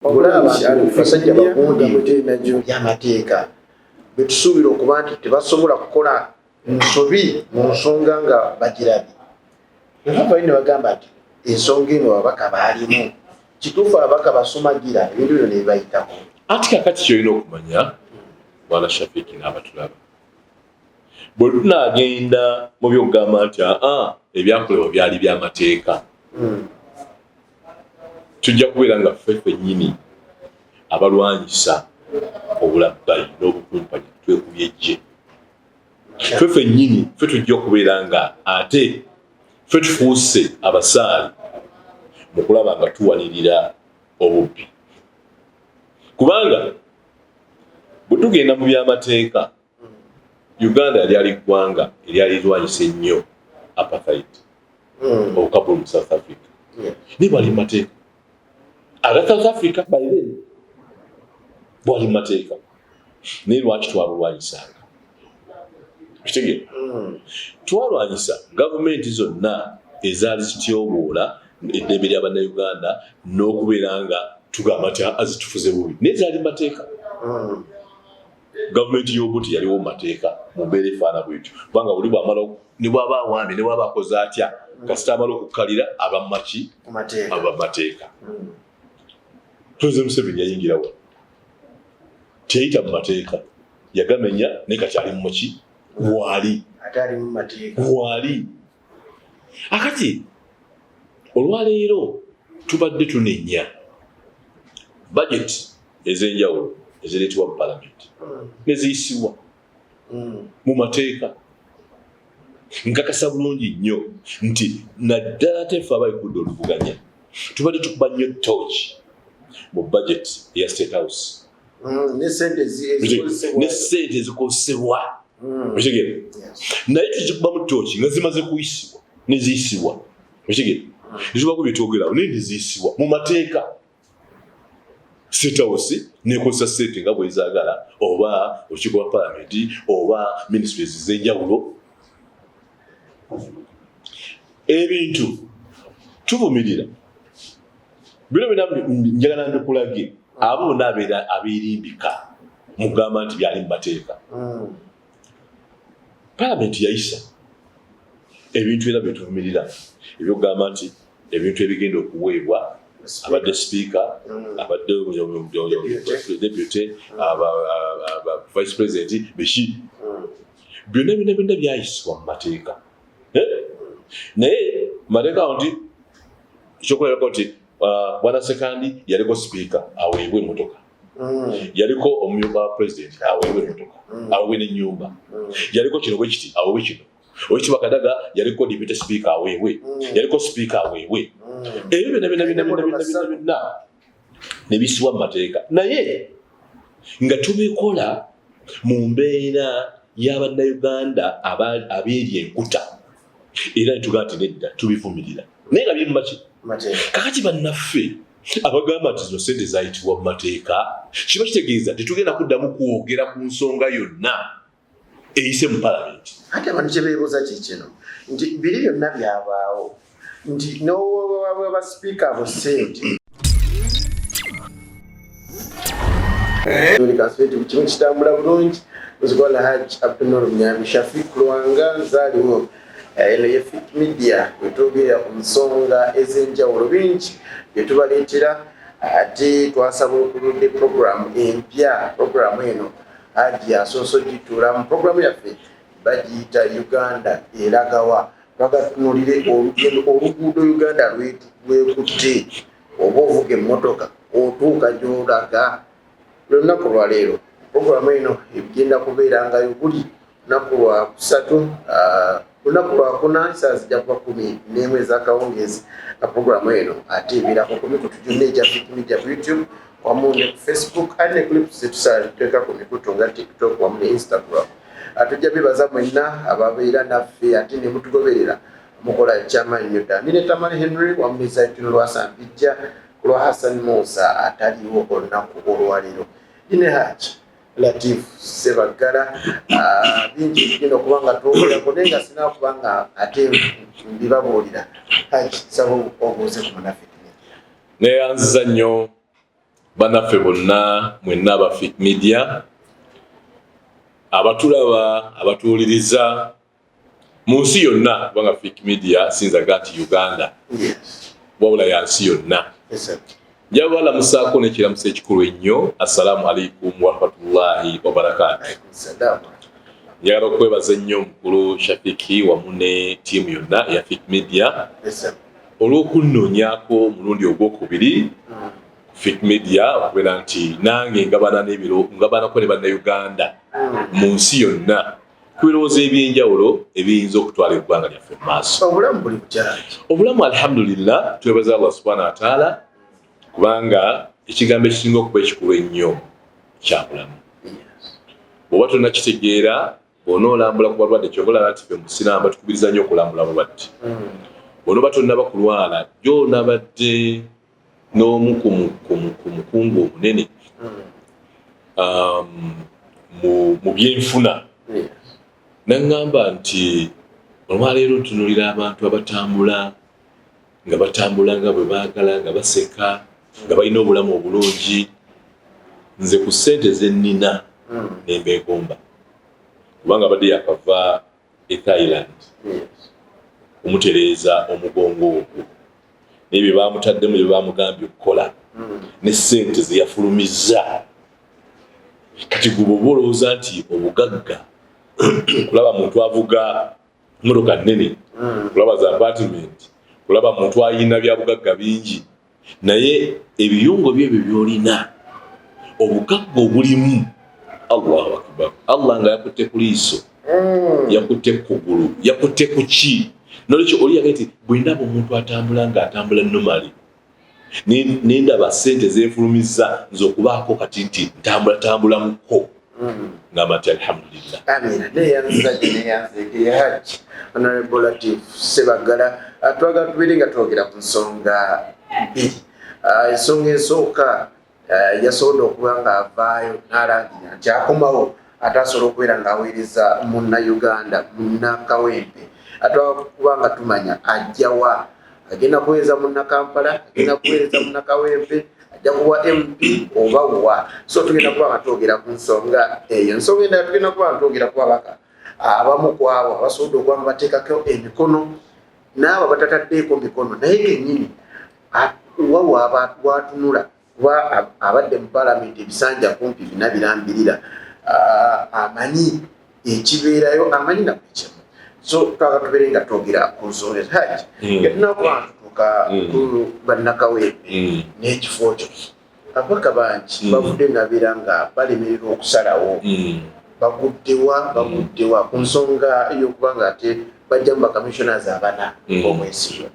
abasajja bagundi by'amateeka betusuubira okuba nti tebasobola kukola nsobi mu nsonga nga bagirabye. Naye ne bagamba nti ensonga eno ababaka baalimu kituufu ababaka basumagira ebintu bino ne bibayitako. Ati kakati kyolina okumanya Bwana Shafiki n'abatulaba bwe tunaagenda mu byokugamba nti ebyakolebwa byali by'amateeka tujja kubeera nga ffe ffennyini abalwanyisa obulabbayi n'obukumpanya twekubye ejje. Ffe ffennyini ffe tujja okubeera nga ate ffe tufuuse abasaali mu kulaba nga tuwanirira obubbi. Kubanga bwe tugenda mu by'amateeka, Uganda lyali ggwanga eryali lwanyisa ennyo apartheid obukabulu mu South Africa. Naye bwali mu mateeka. Aga South Africa by then bwali mu mateeka. Naye lwaki twalulwanyisanga? Kitegeera? Twalwanyisa gavumenti zonna ezaali zityoboola eddembe ly'Abannayuganda n'okubeera nga tugamba nti azitufuze bubi. Naye zaali mu mateeka. Gavumenti y'Obuti yaliwo mu mateeka mu mbeera efaana bwetyo. Kubanga buli bw'amala ne bw'aba awambye ne bw'aba akoze atya kasita amala okukkalira aba mu maki? Aba mu mateeka. Pulezidenti Museveni yayingirawo. Teyayita mu mateeka. Yagamenya naye kati ali mu ki? Waali. Ate ali mu mateeka. Waali. Akati olwaleero tubadde tunenya budget ez'enjawulo ezireetebwa mu palamenti ne ziyisibwa mu mateeka. Nkakasa bulungi nnyo nti naddala teffe abayigudde oluvuganya tubadde tukuba nnyo torch mu budget eya State House ne ssente ezikozesebwa okitegeera. Naye tukikuba mu torch nga zimaze kuyisibwa ne ziyisibwa okitegeera. Ezibako byetwogerawo naye ne ziyisibwa mu mateeka. State House nekozesa ssente nga bwezaagala oba olukiiko lwa palamenti oba ministries ez'enjawulo. Ebintu tuvumirira bino bina njagala mbikulage abo bonna abeerimbika mugamba nti byali mu mateeka. Palamenti yayisa ebintu era byetuvumirira ebyokugamba nti ebintu ebigenda okuweebwa abadde speaker, abadde deputy, vice president, biki byonna byayisibwa mu mateeka. Naye mateeka nti ekyokulerako nti Bwana Sekandi yaliko speaker aweebwe emmotoka, yaliko omumyuka wa president aweebwe emmotoka, aweebwe n'ennyumba, yaliko kino bwe kiti aweebwe kino. Oweekitiibwa Kadaga yaliko deputy speaker aweebwe, yaliko speaker aweebwe. Ebyo byonna ne bisibwa mu mateeka. Naye nga tubikola mu mbeera y'Abannayuganda abeeri enkuta era ne tugamba nti nedda tubivumirira. Naye nga biri mu maki? Kakati bannaffe abagamba nti zino ssente zaayitibwa mu mateeka kiba kitegeeza tetugenda kuddamu kwogera ku nsonga yonna eyise mu palamenti. Ate abantu kye beebuuza kikino nti biri byonna byabaawo nti n'owa basipiika abo ssente kimu kitambula bulungi uzikola Hajj Abdunnoor Munyambi Shafik Lwanga nzaaliwo eno ye Fit Media wetwogera ku nsonga ez'enjawulo bingi bye tubaleetera ate twasaba okuludde programu empya. Programu eno Hajji asoose ogituula mu programu yaffe bagiyita Uganda eragawa. Twagatunuulire oluguudo Uganda lwekutte oba ovuga emmotoka otuuka gy'olaga. Lunaku lwa leero programu eno egenda kubeerangayo buli lunaku lwa kusatu, lunaku lwa kuna saa zijja kuba 11 ez'akawungeezi nga programu eno ate ebeerako ku mikutu gyonna egya Fit Media ku YouTube wamu ne ku Facebook ate ne clips zetuteeka ku mikutu nga TikTok wamu ne Instagram. Tujja bebaza mwenna ababeera naffe ate ne mutugoberera mukola ekyamaanyi nnyo ddala. Nine Tamale Henry wamu ne Zaituni Lwasambijja ku lwa Hassan Musa ataliwo olunaku olwaleero. Ine Hajji Latif Sebagala bingi bigenda okuba nga twogerako naye nga sinaba kuba nga ate mbibabuulira. Hajji saba obuuze ku munaffe. Neeyanziza nnyo Banaffe bonna mwenna aba Fit Media abatulaba abatuuliriza mu nsi yonna kubanga Fit Media sinzaga nti Uganda wabula ya nsi yonna njaba balamusaako n'ekiramuso ekikulu ennyo assalamu alaikum warahmatullahi wabarakatuh. Njagala okwebaza ennyo omukulu Shafiki wamu ne ttiimu yonna ya Fit Media olw'okunnoonyaako omulundi ogwokubiri Fit Media okubeera nti nange ngabanako ne bannayuganda mu nsi yonna ku birowoozo ebyenjawulo ebiyinza okutwala eggwanga lyaffe mu maaso. Obulamu buli bukyaki? Obulamu alhamdulillah twebaza Allah subhanahu wa ta'ala kubanga ekigambo ekisinga okuba ekikulu ennyo kya bulamu. Bw'oba tonnakitegeera bw'onoolambula ku balwadde ky'obalaba nti ffe mu Busiraamu batukubiriza nnyo okulambula abalwadde. Bw'onooba tonnaba kulwala gy'onabadde n'omu ku mukungu omunene mu byenfuna naŋŋamba nti olwaleero ntunuulira abantu abatambula nga bwe baagala nga baseka nga balina obulamu obulungi. Nze ku ssente ze nnina ne mbeegomba kubanga badde yakava e Thailand omutereeza omugongo ogwo n'ebyo baamutaddemu bye baamugambye okukola ne ssente ze yafulumizza. Kati gwe bw'oba olowooza nti obugagga kulaba muntu avuga mmotoka nnene, kulaba za apartment, kulaba muntu ayina bya bugagga bingi, naye ebiyungo byebyo by'olina obugagga obulimu Allahu akbar. Allah nga yakutte ku liiso, yakutte ku kugulu, yakutte ku ki. Nolwekyo oli yagamba nti bwe ndaba omuntu atambula ng'atambula normally nendaba ssente zeefulumizza nze okubaako kati nti ntambulamuko ngamba nti alhamdulillah. Amina neyanzike ya Hajji Honorable Latif Sebagala twagala tubeere nga twogera ku nsonga bbiri. Ensonga esooka yasobola okuba ng'avaayo n'alangira nti akomawo atasobola okubeera ng'aweereza munnayuganda munnakawempe atwakuba nga tumanya ajjawa agenda kuweereza munnakampala agenda kuweereza munnakawempe ajja kuwa MP oba wa. So tugenda kuba nga twogera ku nsonga eyo. Ensonga endala tugenda kuba nga twogera ku abaka abamu ku abo abasobodde okuba nga bateekako emikono n'abo batataddeeko mikono naye gennyini wawa watunula kuba abadde mu palamenti ebisanja kumpi bina birambirira amanyi ekibeerayo amanyi nakwekyemu. So twagala tubeere nga twogera ku nsonga Hajji nga tunakuba tutuuka ku bannakawempe n'ekifo kyo ababaka bangi bavudde nga beera nga balemererwa okusalawo baguddewa ku nsonga y'okuba nga ate bajjamu bacommissioners abana omwesigo.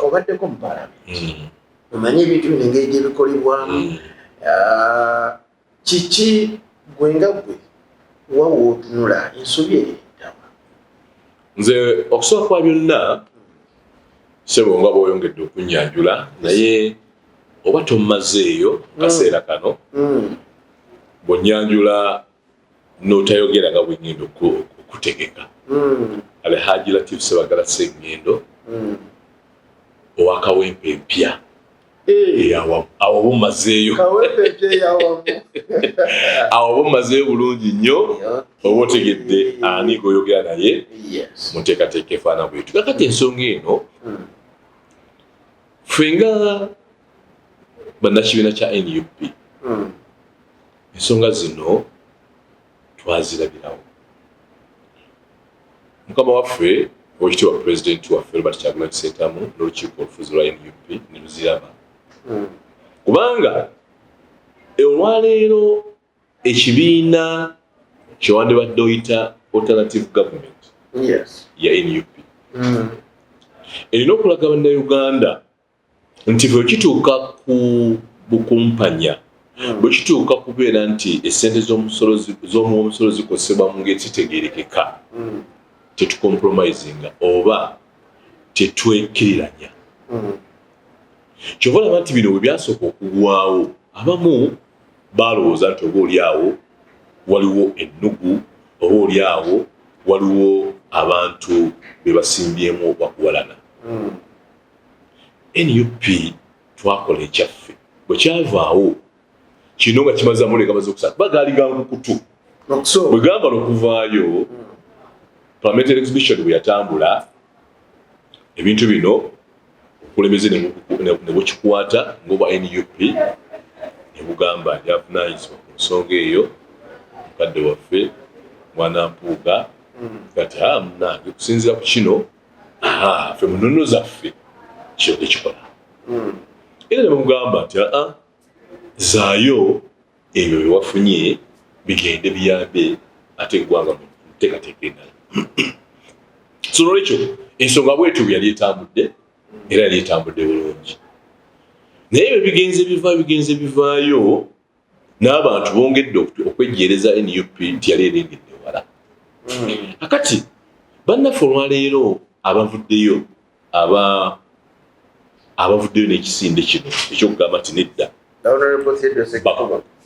Obaddeko mu palamenti omanyi ebintu bino engeri gyebikolebwamu kiki gwe nga gwe wawa otunula ensobi eri? Nze okusooka kwa byonna sebo nga bw'oyongedde okunyanjula naye oba tommazeeyo kaseera kano bw'onnyanjula n'otayogera nga bw'engendo okutegeka. Alhaji Latif Sebagala Sengendo owakawempe empya awo bummazeeyo awo bummazeeyo bulungi nnyo oba otegedde ani goyogera naye mu nteekateeka efaana bwetu. Kakati ensonga eno ffe nga bannakibiina kya NUP ensonga zino twazirabirawo. Mukama waffe Oweekitiibwa Pulezidenti waffe Robert Kyagulanyi Ssentamu n'olukiiko olufuzi lwa NUP ne luziraba kubanga olwaleero ekibiina kyewandibadde oyita alternative government ya NUP erina okulaga bannayuganda nti bwe kituuka ku bukumpanya bwe kituuka kubeera nti essente z'omusolo zikozesebwa mu ngeri zitegeerekeka tetucompromisinga oba tetwekiriranya. Kyova olaba nti bino bwe byasooka okugwawo abamu balowooza nti oba oliawo waliwo ennugu oba oliawo waliwo abantu be basimbyemu bakuwalana. NUP twakola ekyaffe bwe kyavaawo kino nga kimaze amuleka baze okusala bagali ga mukutu bwe gamba okuvaayo parliamentary exhibition bwe yatambula ebintu bino okulembeze ne bukikwata ng'obwa NUP ne bugamba yavunaanyizibwa ku nsonga eyo mukadde waffe mwana mpuuga kati munange kusinziira ku kino ffe mu nnono zaffe kyo tekikola era ne bamugamba nti zaayo ebyo bye wafunye bigende biyambe ate eggwanga mu nteekateeka endala so nolwekyo ensonga bwetu yali etambudde era yali etambudde bulungi naye bwe bigenze bivaayo n'abantu bongedde okwejjeereza NUP nti yali erengedde wala akati bannaffe olwaleero abavuddeyo n'ekisinde kino ekyokugamba nti nedda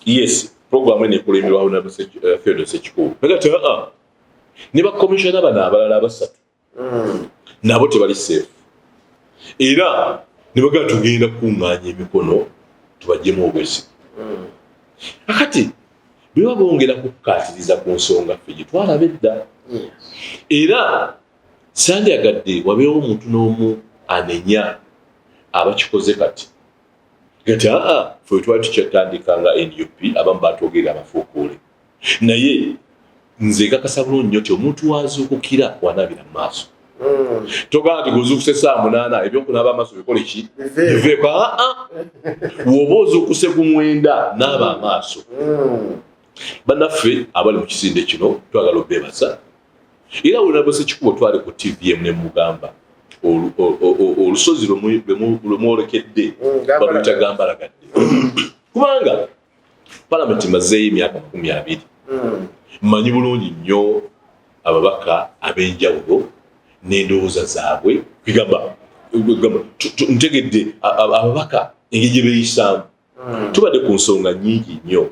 yes programu eneekulemberwa Honorable Theodore Ssekikubo nagati ne bakomishona bano abalala basatu nabo tebali safe era ne bagamba tugenda kukuŋŋaanya emikono tubaggyemu obwesige akati bwe babongera kukukaatiriza ku nsonga ffe gye twalaba edda era sandyagadde wabeewo omuntu n'omu anenya abakikoze kati ffe twali tukyatandika nga NUP abamu batwogerera abafuukuule naye nze kakasa bulungi nnyo ti omuntu wazuukukira wanaabira mu maaso togamba nti gozuukuse saa 8 ebyokunaaba amaaso bikole ki biveeko woba ozuukuse ku 9 naaba amaaso bannaffe abali mu kisinde kino twagala obeebaza era Honorable Ssekikubo twali ku TVM ne mugamba olusozi lwemwolekedde baluyita Gambalagadde kubanga palamenti mazeeyo emyaka 20 mmanyi bulungi nnyo ababaka ab'enjawulo n'endowooza zaabwe kwigamba ntegedde ababaka engeri gye beeyisaamu tubadde ku nsonga nnyingi nnyo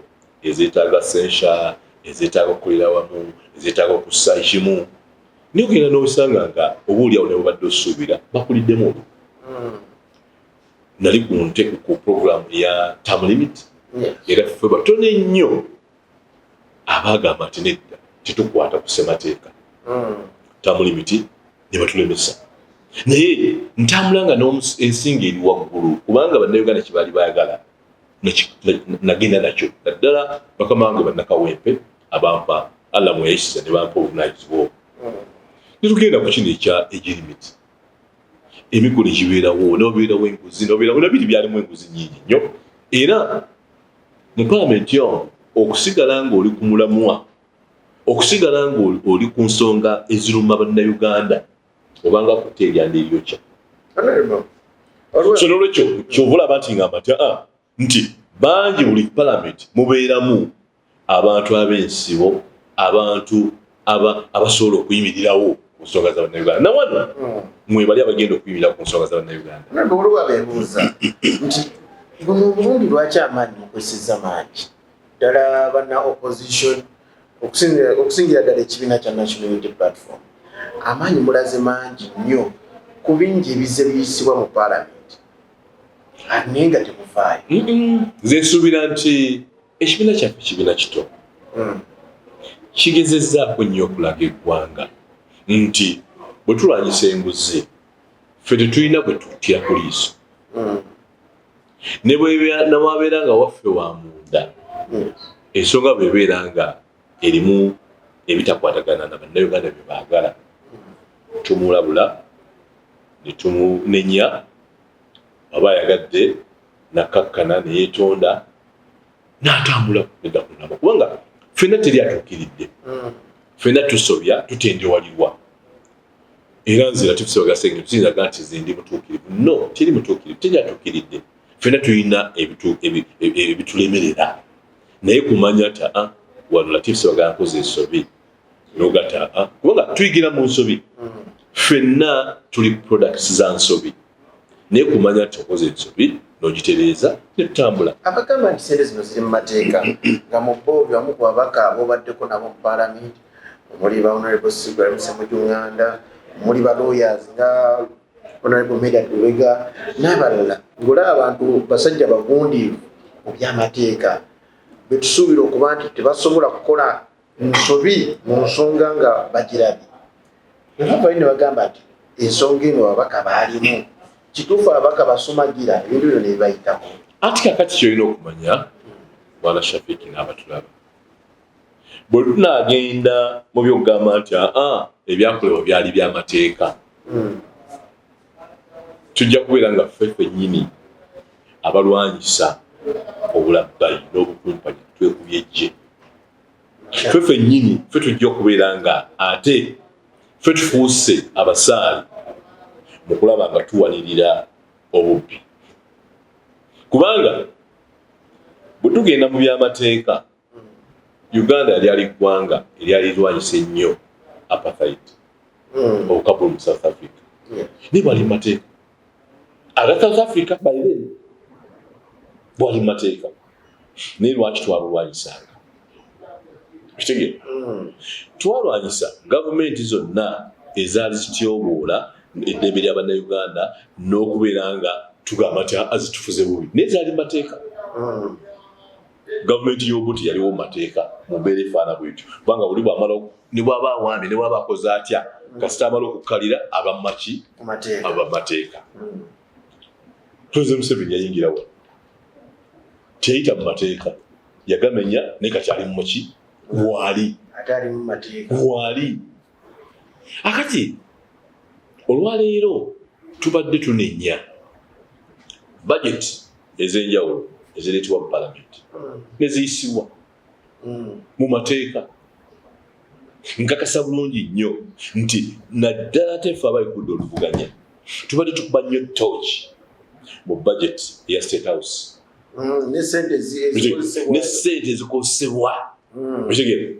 ezeetaaga sensha ezeetaaga okukolera wamu ezeetaaga okussa ekimu naye ogenda n'osanga nga obuulyawo ne bubadde osuubira bakuliddemu olwo nali ku programu ya term limit era ffe batono ennyo abaagamba nti nedda tetukwata ku ssemateeka term limit ne batulemesa naye ntambula nga ensinga eri waggulu kubanga bannayuganda kye baali baayagala nagenda nakyo naddala bakama wange bannakawempe abampa Allah mweyayisiza ne bampa obuvunaanyizibwa obwo netugenda ku kino ekya egirimiti emikolo egibeerawo n'obeerawo enguzi n'obeerawo nabiri byalimu enguzi nnyingi nnyo era mu palamenti omwo okusigala ng'oli ku mulamwa okusigala ng'oli ku nsonga eziruma bannayuganda obanga kutta eryanda eryokya so n'olwekyo kyova olaba nti ngamba nti bangi buli palamenti mubeeramu abantu ab'ensibo abantu abasobola okuyimirirawo ku nsonga za bannayuganda nawano mwebali abagenda okuyimirira ku nsonga za bannayuganda olwo beebuuza nti buno Burundi lwaki amaanyi mukwesiza mangi ddala banna opposition okusingira ddala ekibiina kya National Unity Platform amaanyi mulaze mangi nnyo ku bingi ebize biyisibwa mu palamenti naye nga temuvaayo nze nsuubira nti ekibiina kyaffe kibiina kito kigezezzaako nnyo okulaga eggwanga nti bwe tulwanyisa enguzi ffe tetulina bwe tutya ku liiso ne bwabeera nga waffe wa munda ensonga bwebeera nga erimu ebitakwatagana na bannayuganda bye baagala tumulabula ne tumunenya aba ayagadde nakkakkana ne yeetonda n'atambula nedda ku nabo kubanga ffenna teri atuukiridde ffenna tusobya tutendewalirwa era nze Latif Bagasenge tusinzaga nti nze ndi mutuukirivu no teri mutuukirivu teri atuukiridde ffenna tulina ebitulemerera naye kumanya nti wano Latif Bagasenge nkoze ensobi n'ogata kubanga tuyigira mu nsobi ffenna tuli products za nsobi naye kumanya nti okoze ensobi n'ogitereeza ne tutambula abagamba nti sente zino ziri mu mateeka nga mu boobi wamu ku babaka abobaddeko nabo mu palamenti omuli ba Honorable Sigwa Msemujunganda omuli ba lawyers nga Honorable Medard Lubega n'abalala ng'olaba abantu basajja bagundiivu mu by'amateeka betusuubira okuba nti tebasobola kukola nsobi mu nsonga nga bagirabye. Bwe bagamba nti ensonga eno ababaka baalimu kituufu ababaka basumagira ebintu bino ne bibayitako. Ati kakati kyolina okumanya Bwana Shafiki n'abatulaba bwe tunaagenda mu byokugamba nti ebyakolebwa byali by'amateeka tujja kubeera nga ffe ffennyini abalwanyisa obulabbayi n'obukumpanya twekubye ejje. Ffe ffennyini ffe tujja okubeera nga ate ffe tufuuse abasaali mu kulaba nga tuwanirira obubbi. Kubanga bwe tugenda mu by'amateeka Uganda yali ggwanga eryali lwanyisa ennyo apartheid obukabulu mu South Africa naye bwali mu mateeka aga South Africa bayire bwali mu mateeka naye lwaki twalulwanyisanga kitegeera twalwanyisa gavumenti zonna ezaali zityoboola eddembe lya bannayuganda n'okubeera nga tugamba nti azitufuze bubi naye zaali mu mateeka. Gavumenti y'Obuti yaliwo mu mateeka mu mbeera efaana bwetyo kubanga buli bw'amala ne bw'aba awambye ne bw'aba akoze atya kasita amala okukkalira aba mu maki aba mu mateeka. President Museveni yayingirawo teyita mu mateeka yagamenya naye kati ali mu maki waali waali. Akati olwaleero tubadde tunenya budget ez'enjawulo ezireetebwa mu palamenti neziyisibwa mu mateeka. Nkakasa bulungi nnyo nti naddala teffe abayikudde oluvuganya tubadde tukuba nnyo torch mu budget eya State House ne ssente ezikozesebwa okitegeera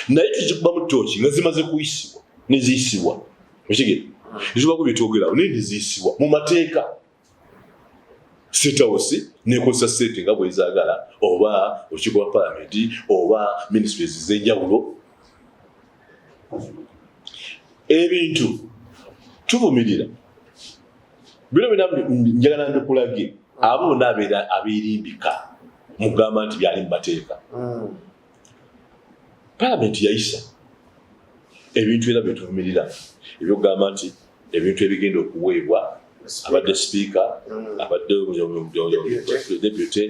naye tuzikuba mu torch nga zimaze kuyisibwa neziyisibwa okitegeera ezibako byetwogerawo naye neziyisibwa mu mateeka. State House nekozesa ssente nga bwezaagala oba olukiiko lwa palamenti oba ministries ez'enjawulo. Ebintu tuvumirira bino bina njagala ndikulage abo bonna abeerimbika mugamba nti byali mu mateeka. Palamenti yayisa ebintu era byetuvumirira ebyokugamba nti ebintu ebigenda okuweebwa abadde speaker abadde deputy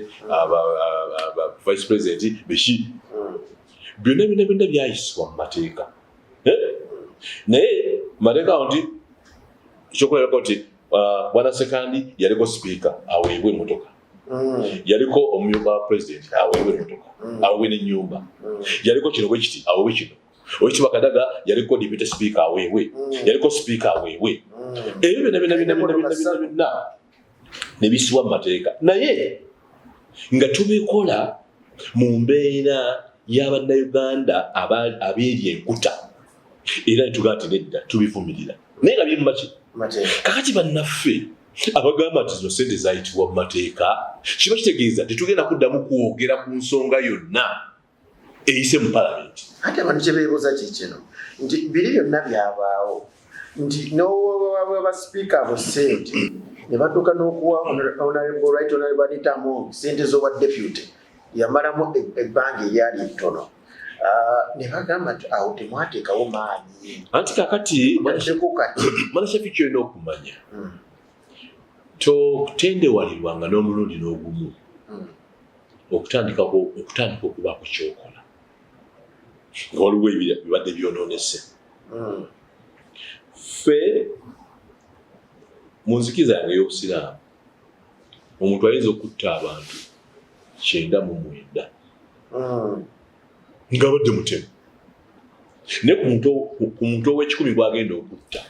vice president biki byonna byayisibwa mu mateeka. Naye mateeka nti ekyokulerako nti Bwana Sekandi yaliko speaker aweebwe emmotoka yaliko omumyuka wa president aweebwe emmotoka aweebwe n'ennyumba yaliko kino bwe kiti aweebwe kino Oweekitiibwa Kadaga yaliko deputy speaker aweebwe yaliko speaker aweebwe ebyo byonna ne bisibwa mu mateeka. Naye nga tubikola mu mbeera y'abannayuganda abeeri enkuta era netugamba nti nedda tubivumirira naye nga biri mu maki kakati bannaffe abagamba nti zino ssente zayitibwa mu mateeka kiba kitegeeza tetugenda kuddamu kwogera ku nsonga yonna eyise mu palamenti. Ate abantu kye beebuuza kikino nti biri byonna byabaawo nti n'owa sipiika abo ssente ne batuuka n'okuwa honorable right honorable Anita Among ssente z'owa deputy yamalamu ebbanga eryali ttono ne bagamba nti awo temwateekawo maanyi. Anti kakati Bwana Shafiki kyolina okumanya totendewalirwanga n'omulundi n'ogumu okutandika okubaako kyokola nga waliwo ebibadde byonoonese. Ffe mu nzikiza yange ey'obusiraamu omuntu ayinza okutta abantu 99 nga badde mutemu naye ku muntu ow'ekikumi gwagenda okutta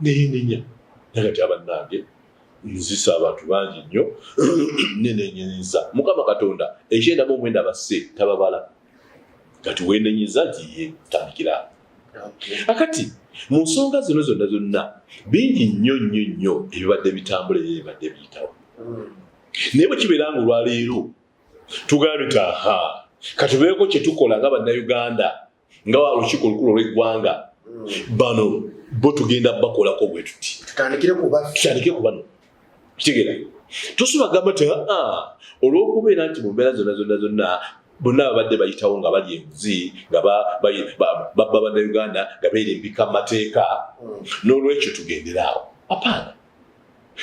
neenenya nagati abannange nzisa abantu bangi nnyo nenenyiza Mukama Katonda 99 basse tababala kati weenenyiza nti ye tandikira. Akati mu nsonga zino zonna bingi nnyo ebibadde bitambula ebibadde biyitawo naye bwe kibeera nga olwaleero tugambye nti katubeeko kye tukola nga bannayuganda nga olukiiko olukulu olw'eggwanga bano bo tugenda bakolako bwe tuti tutandikire ku bano kitegeera tosobola gamba nti olw'okubeera nti mu mbeera zonna bonna babadde bayitawo nga bali enguzi nga babba bannayuganda nga beerimbika mu mateeka n'olwekyo tugendera awo apaana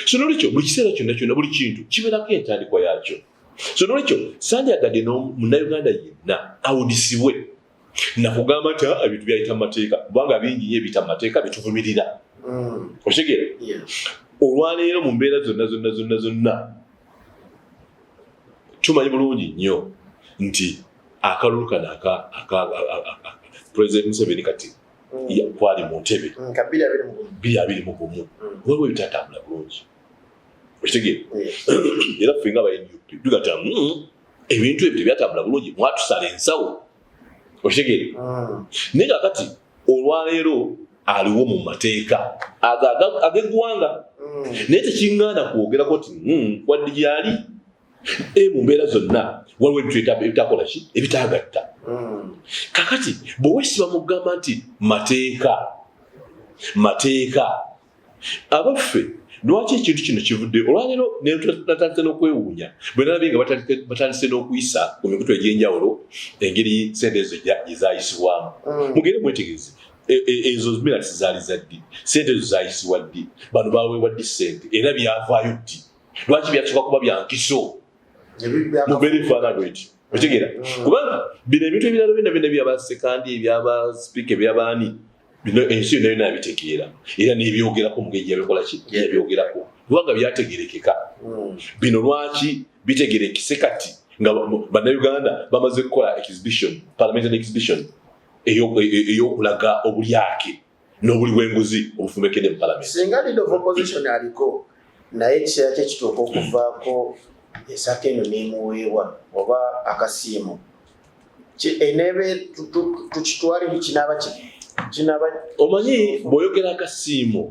so n'olwekyo buli kiseera kyonna buli kintu kibeerako entandikwa yaakyo so n'olwekyo sandyagadde munnayuganda yenna awulisibwe nakugamba nti ebintu byayita mu mateeka kubanga bingi nnyo ebiyita mu mateeka bituvumirira okitegeera olwaleero mu mbeera zonna tumanyi bulungi nnyo nti akalulu kano President Museveni kati kwali mu ntebe 2021 waliwo ebitatambula bulungi okitegeera era ffe nga aba-NUP tugata ebintu ebyo tebyatambula bulungi mwatusala ensawo okitegeera naye kakati olwaleero aliwo mu mateeka ag'eggwanga naye tekiŋŋaana kwogerako ti wadde gyali mu mbeera zonna waliwo ebitakola ki ebitagatta kakati bwe weesiba mugamba nti mateeka abaffe lwaki ekintu kino kivudde olwaleero natandise n'okwewuunya bwe nalabye nga batandise n'okuyisa ku mikutu egy'enjawulo engeri sente ezo gye zaayisibwamu mugende mwetegereze ezo zimira tizaali zaddi sente ezo zaayisibwa ddi bano baweebwa ddi sente era byavaayo ddi lwaki byasooka kuba byankiso mumbeera efaanana bweti otegeera kubanga bino ebintu ebirala byonna byabasekandi ebyabasipiika ebyabaani bino ensi yonna yonna abitegeera era n'ebyogerako mu ngeri gyabikola ki gyabyogerako kubanga byategerekeka bino lwaki bitegerekese kati nga bannayuganda bamaze kukola parliamentary exhibition ey'okulaga obulyake n'obuli bw'enguzi obufumekedde mu parliament singa leader of opposition aliko naye ekiseera kye kituuka okuvaako esaka eno nemuweebwa oba akasiimo enebe tukitwale kinaaba omanyi bw'oyogera akasiimo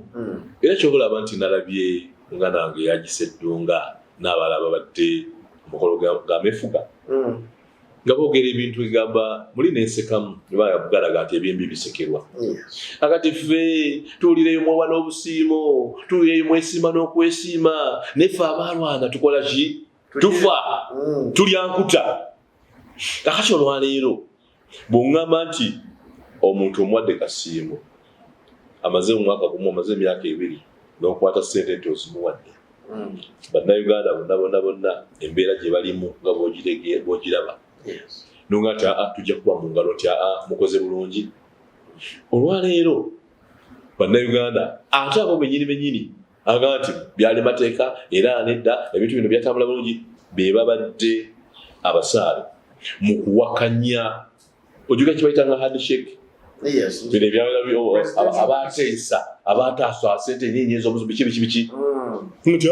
era kyobalaba nti nalabye nga nange yagiseddunga n'abalala babadde omukolo g'amefuga nga boogera ebintu egamba muli nensekamu nebagalaga nti ebyembi bisekerwa akati ffe tuwulireyo mwowa n'obusiimo tuwulireyo mwesiima n'okwesiima neffe abaalwana tukola ki tufa tulyankuta kakati olwaleero bw'oŋŋamba nti omuntu omuwadde kasiimo amaze mu mwaka gumu amaze emyaka 2 n'okwata ssente nti ozimuwadde bannayuganda bonna embeera gye balimu nga bw'ogiraba nonga nti tujja kuba mu ngalo nti mukoze bulungi olwaleero bannayuganda ate abo bennyini agamba nti byali mateeka era nedda ebintu bino byatambula bulungi be babadde abasaale mu kuwakanya ojuga kibayita nga handshake bino abateesa abataaswa sente nyingi ez'omuzibu biki nti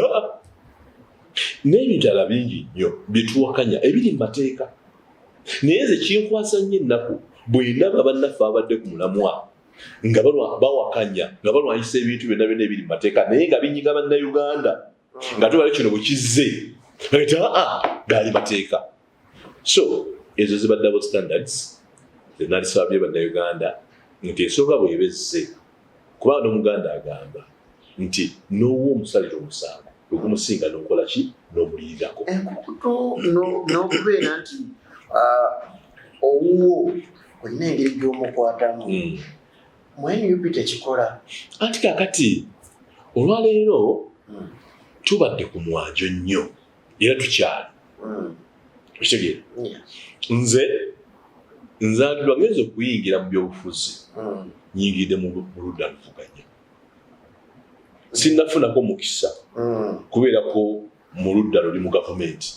n'ebintu ala bingi nnyo byetuwakanya ebiri mu mateeka naye nze kinkwasa nnyo ennaku bwe ndaba bannaffe abadde ku mulamwa nga bawakanya nga balwanyisa ebintu byonna ebiri mu mateeka naye nga binyiga bannayuganda nga tubale kino bwe kizze bagati gaali mateeka so ezo ziba double standards zenalisabye bannayuganda nti ensonga bwebezze kubanga n'omuganda agamba nti n'owa omusalira omusango ogumusinga n'okola ki n'omulirirako enkukuto n'okubeera nti owuwo olina engeri gy'omukwatamu NUP tekikola anti kakati olwaleero tubadde ku mwanjo nnyo era tukyali okitegeera nze nzalirwa ngenza okuyingira mu byobufuzi nyingidde mu ludda luvuganya sinnafunako mukisa kubeerako mu ludda luli mu gavumenti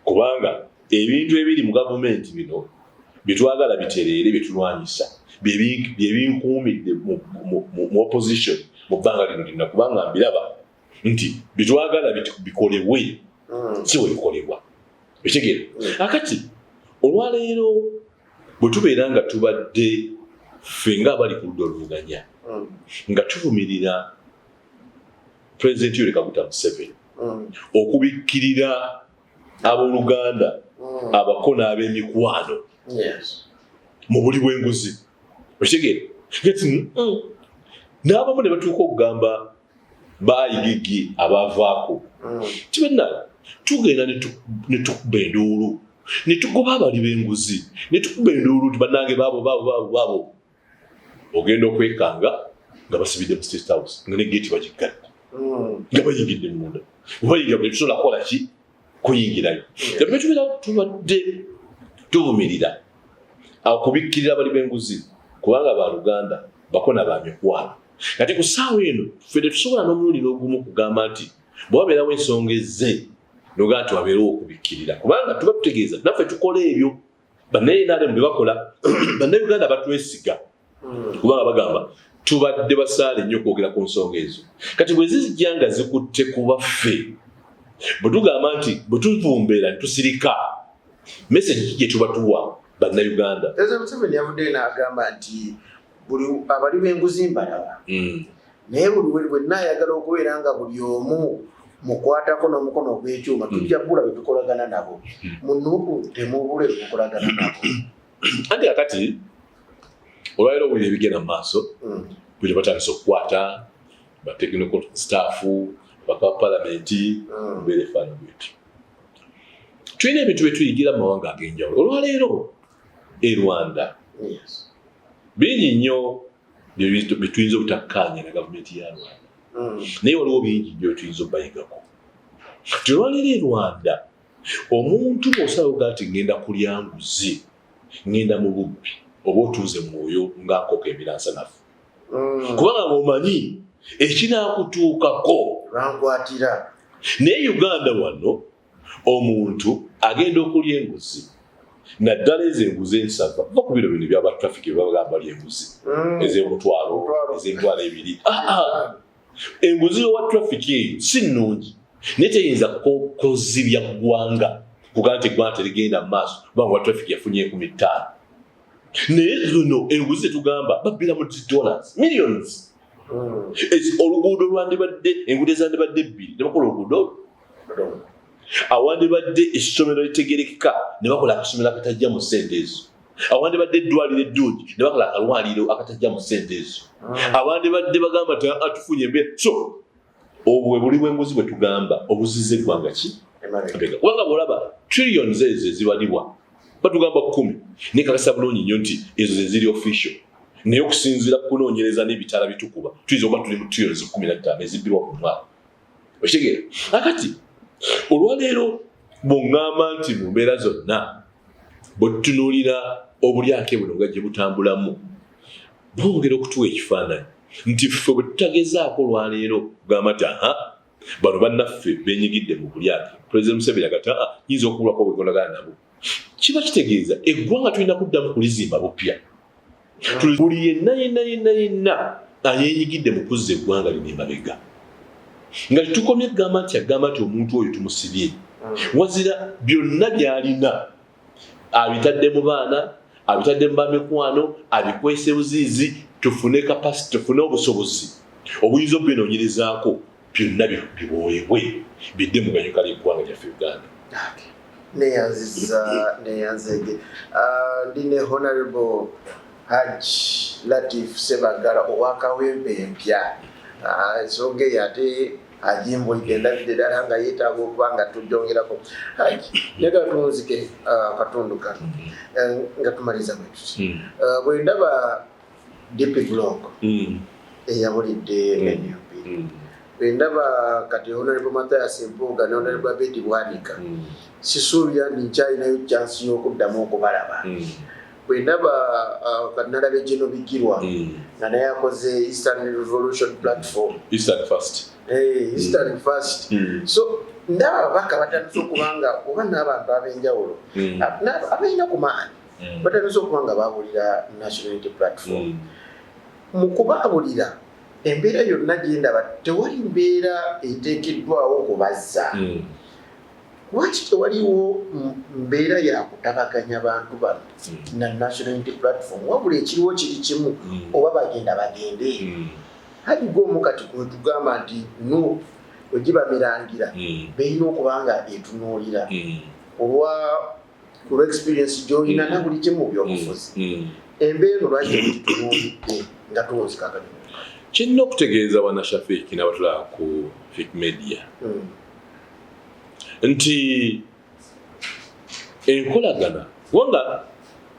kubanga ebintu ebiri mu gavumenti bino byetwagala bitereere byetulwanyisa byebinkuumidde mu opposition mu bbanga lino lina kubanga mbiraba nti byetwagala bikolebwe si we bikolebwa bitegeera akati olwaleero bwe tubeera nga tubadde ffe nga abali ku ludda oluvuganya nga tuvumirira President Yoweri Kaguta Museveni okubikkirira abooluganda abako n'ab'emikwano mu buli bw'enguzi okitegeera n'abamu ne batuuka okugamba baayigigi abavaako kibenna tugenda ne tukuba enduulu ne tugoba abali b'enguzi ne tukuba enduulu nti bannange baabo ogenda okwekanga nga basibidde mu State House nga ne geeti bagigadde nga bayingidde munda bayingira bwe tusobola kukola ki kuyingirayo tubadde tuvumirira akubikkirira abali b'enguzi kubanga baluganda bakona bamyekwano kati ku ssaawa eno ffe tetusobola n'omulundi n'ogumu kugamba nti bwabeerawo ensonga ezze noga nti wabeerewo okubikkirira kubanga tuba tutegeeza naffe tukola ebyo bannayinaalemu bye bakola bannayuganda batwesiga kubanga bagamba tubadde basaale nnyo okwogera ku nsonga ezo kati bwe zizijja nga zikutte kuba ffe bwe tugamba nti bwe tuvumbeera ne tusirika mesagi gye tuba tuwa bannayuganda Museveni yavuddeyo n'agamba nti buli abali b'enguzi mbalaba naye buli bwenna ayagala okubeera nga buli omu mukwatako n'omukono gw'ekyuma tujja kubula bwe tukolagana nabo munuku temubule bwe tukolagana nabo anti akati olwaliro obulira ebigenda mu maaso bwe batandisa okukwata bateknical staff baka palamenti mbeera efaana bweti tulina ebintu bye tuyigira mu mawanga ag'enjawulo olwaleero e Rwanda bingi nnyo bye tuyinza obutakkaanya na gavumenti ya Rwanda naye waliwo bingi nnyo bye tuyinza obayigako olwaleero e Rwanda omuntu bw'osala ogaa ti ngenda kulya nguzi ngenda mu bubbi oba otuuze mwoyo nga nkoko emiransanafu kubanga ng'omanyi ekinaakutuukako bankwatira naye Uganda wano omuntu agenda okulya enguzi naddala ezo enguzi ensava va ku bino bino byaba traffic byebagamba lya enguzi ez'omutwalo ez'emitwalo ebiri enguzi owa traffic eyo si nnungi naye teyinza kozibya ggwanga kugamba nti eggwanga terigenda mu maaso kubanga owa traffic yafunye $5,000 naye zino enguzi zetugamba babbira mu $, millions oluguudo lwandibadde enguudo ezandibadde 2 ne bakola oluguudo awandibadde essomero litegerekeka ne bakola akasomero akatajja mu ssente ezo awandibadde eddwaliro eddungi ne bakola akalwaliro akatajja mu ssente ezo awandibadde bagamba nti atufunye embeera so obwe buli bw'enguzi bwe tugamba obuzize eggwanga ki kubanga bw'olaba trillions ezo ezibalibwa batugamba 10 nekakasa bulungi nnyo nti ezo ze ziri official naye okusinziira ku kunoonyereza n'ebitala bitukuba tuyinza okuba tuli mu trillions 15 ezibbirwa ku mwaka okitegeera akati olwaleero bw'oŋŋamba nti mu mbeera zonna bwe tutunuulira obulyake buno nga gye butambulamu bwongera okutuwa ekifaananyi nti ffe bwe tutagezaako olwaleero kugamba nti bano bannaffe beenyigidde mu bulyake Pulezidenti Museveni agati nyinza okubulako bwegonagana nabo kiba kitegeeza eggwanga tulina kuddamu kulizimba bupya buli yenna ayeenyigidde mu kuzza eggwanga lino emabega nga tukomye kugamba nti agamba nti omuntu oyo tumusibye wazira byonna by'alina abitadde mu baana abitadde mu bamikwano abikwese buziizi tufune capacity tufune obusobozi obuyinza obbinoonyerezaako byonna biboobwe bidde mu ganyuka ly'eggwanga lyaffe Uganda. neyanzege ndine Honorable Haj Latif Sebagala owakawempe empya ensonga eyo ate ajimbulidde ndabidde ddala nga yeetaaga okuba nga tujongerako naga tunzike akatundu kano nga tumaliza bwe tuti bwe ndaba DP Blog eyabulidde NUP bwe ndaba kati Honorable Mathias Mpuuga ne Honorable Abedi Bwanika sisuubira nkyalinayo chance y'okuddamu okubalaba bwe ndaba kati nalaba Gino Bigirwa nga naye akoze Eastern Revolution Platform Eastern First so ndaba ababaka batandise okuba nga oba n'abantu ab'enjawulo abalina ku maanyi batandise okuba nga baabulira National Unity Platform mu kubaabulira embeera yonna gyendaba tewali mbeera eteekeddwawo okubazza lwaki tewaliwo mbeera yakutabaganya bantu bano na National Unity Platform wabula ekiriwo kiri kimu oba bagenda bagende haligo kati kwetugamba nti no wegibamirangira beeyina okuba nga etunuulira olwa experience gy'olina na buli kimu by'obufuzi embeera lwaki tutunuulidde nga tuwonzikaganya Kinno okutegeeza wana Shafiki n'abatulaba ku Fik Media nti enkolagana wanga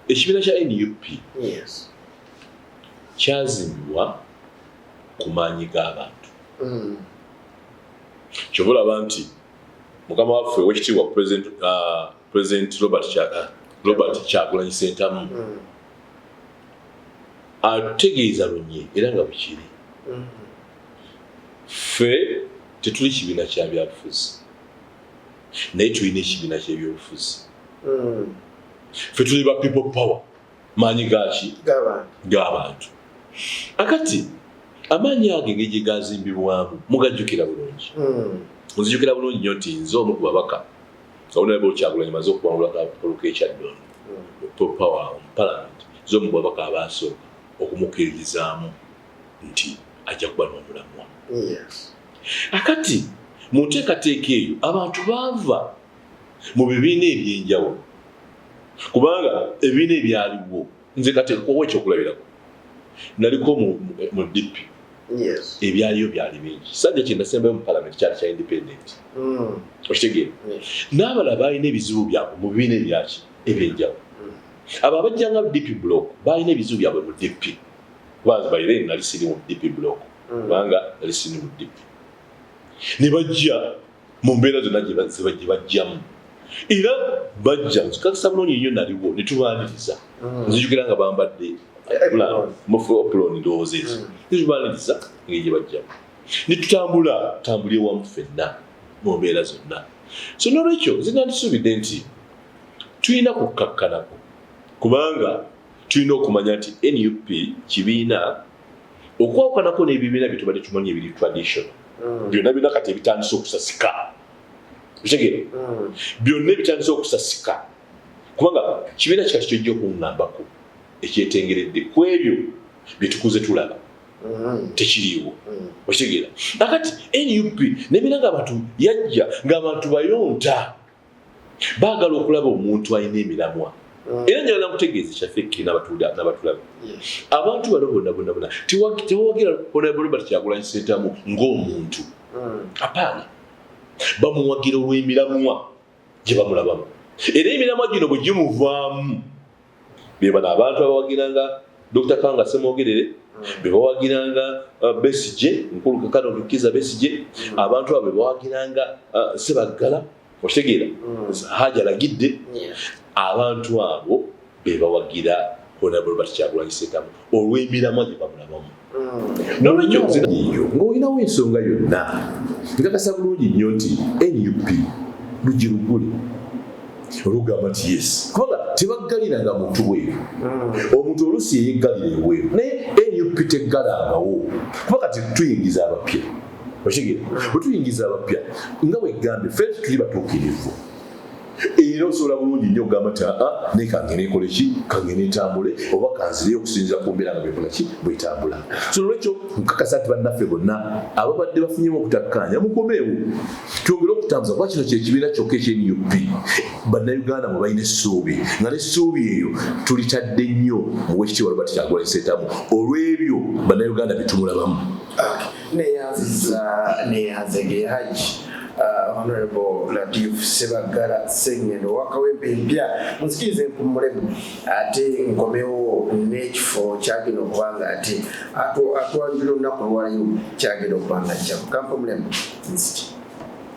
ekibiina kya NUP kyazimbibwa ku maanyi g'abantu. Kyobulaba nti mukama waffe owekitiibwa President Robert Kyagulanyi Ssentamu ategeeza lunye era nga bukiri. Ffe tetuli kibiina kya byabufuzi naye tulina ekibiina ky'ebyobufuzi. Ffe tuli ba people power, maanyi gaki g'abantu. Akati amaanyi ago engeri gye gazimbibwamu mugajjukira bulungi. Nzijukira bulungi nnyo nti nze omu ku babaka Honorable Kyagulanyi maze okuwangula Paul Kechadon people power mu Parliament, nze omu ku babaka abaasooka okumukkiririzaamu nti ajja kuba n'omulamwa. Akati mu nteekateeka eyo abantu baava mu bibiina eby'enjawulo kubanga ebibiina ebyaliwo nze kati kowe ekyokulabirako naliko mu DP ebyaliyo byali bingi. Sajja kye nasembayo mu Parliament kyali kya independent. Okitegeera n'abalala baalina ebizibu byabwe mu bibiina ebyaki ebyenjawulo. Abo abajjanga mu DP block baalina ebizibu byabwe mu DP kubanza bayire nali siri mu DP block kubanga nali siri mu DP ne bajja mu mbeera zonna gye bajjamu era bajja nzikakisa bulungi nnyo naliwo ne tubaaniriza. Nzijukira nga bambadde mufu oploni ndowooza ezo ne tubaaniriza engeri gye bajjamu ne tutambulye wamu ffenna mu mbeera zonna. So n'olwekyo nze nandisuubidde nti tulina kukkakkanako kubanga tulina okumanya nti NUP kibiina okwawukanako n'ebibiina bye tubadde tumanyi ebiri traditional byonna birina kati ebitandisa okusasika. Okitegeera byonna ebitandisa okusasika kubanga kibiina kikati kyojja okuŋŋambako ekyetengeredde ku ebyo bye tukuze tulaba tekiriiwo. Okitegeera akati NUP n'ebiina ng'abantu yajja ng'abantu bayonta baagala okulaba omuntu alina emiramwa. Era njagala nkutegeeza Shafiki n'abatulabe abantu bano bonna tewawagira Honorable Robert Kyagulanyi Ssentamu ng'omuntu. Apaana bamuwagira olw'emiramwa gye bamulabamu era emiramwa gino bwe gimuvaamu be bano abantu abawagiranga Dr. Kanga Ssemwogerere be bawagiranga Besigye Nkulu Kakano Lukiza Besigye abantu abo be bawagiranga Ssebaggala. Okitegeera Hajji alagidde abantu abo be bawagira Honorable Robert Kyagulanyi Ssentamu olw'emiramwa gye bamulabamu. N'olwekyo ng'olinawo ensonga yonna nkakasa bulungi nnyo nti NUP lugirugule olugamba nti yes kubanga tebaggaliranga muntu bweru. Omuntu oluusi yeyeggalira ebweru naye NUP teggalangawo kubanga tuyingiza abapya. Okitegeera bwe tuyingiza abapya nga wegambe ffe tuli batuukirivu era osobola bulungi nnyo okugamba nti naye kange neekole ki kange neetambule oba kanzireyo okusinziira ku mbeera nga bwekola ki bwetambula. So olwekyo nkakasa nti bannaffe bonna ababadde bafunyemu okutakkaanya mukomeewo twongere okutambuza kuba kino kyekibiina kyokka ekya-NUP bannayuganda mwe balina essuubi nga n'essuubi eyo tulitadde nnyo mu Oweekitiibwa Robert Kyagulanyi Ssentamu olw'ebyo bannayuganda bye tumulabamu. Neyanzege Hajji Honorable Latif Ssebaggala Sseŋŋendo wakawempe mpya musikirize nkummulemu ate nkomewo n'ekifo kyagenda okubanga ate atwanjula olunaku lwaleero kyagenda okubanga kyamu kampumulemu nziki